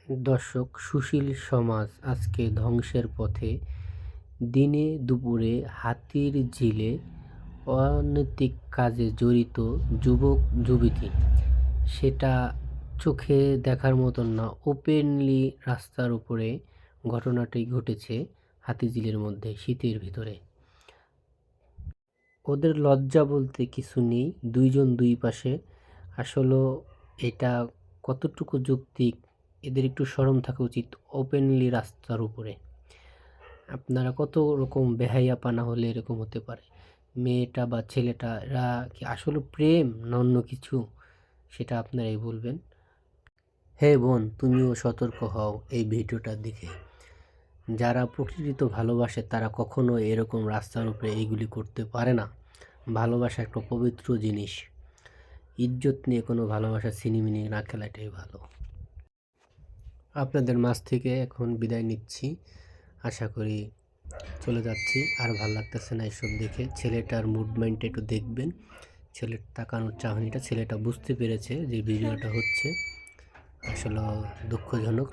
দর্শক, সুশীল সমাজ আজকে ধ্বংসের পথে। দিনে দুপুরে হাতির ঝিলে অনৈতিক কাজে জড়িত যুবক যুবতী, সেটা চোখে দেখার মতন না। ওপেনলি রাস্তার উপরে ঘটনাটি ঘটেছে হাতিঝিলের মধ্যে, শীতের ভিতরে। ওদের লজ্জা বলতে কিছু নেই, দুইজন দুই পাশে। আসলে এটা কতটুকু যৌক্তিক, এদের একটু শরম থাকা উচিত। ওপেনলি রাস্তার উপরে আপনারা কত রকম বেহাইয়াপানা হলে এরকম হতে পারে? মেয়েটা বা ছেলেটা, এরা কি আসলে প্রেম না অন্য কিছু, সেটা আপনারাই বলবেন। হে বোন, তুমিও সতর্ক হও এই ভিডিওটা দেখে। যারা প্রকৃত ভালোবাসে তারা কখনো এরকম রাস্তার উপরে এইগুলি করতে পারে না। ভালোবাসা একটা পবিত্র জিনিস, ইজ্জত নিয়ে কোনো ভালোবাসা ছিনিমিনি না খেলাটাই ভালো। আপনাদের মাঝ থেকে এখন বিদায় নিচ্ছি। আশা করি চলে যাচ্ছি, আর ভালো লাগতেছে না এসব দেখে। ছেলেটার মুভমেন্ট একটু দেখবেন, ছেলের তাকানোর চাহনিটা। ছেলেটা বুঝতে পেরেছে যে ভিডিওটা হচ্ছে আসলে দুঃখজনক।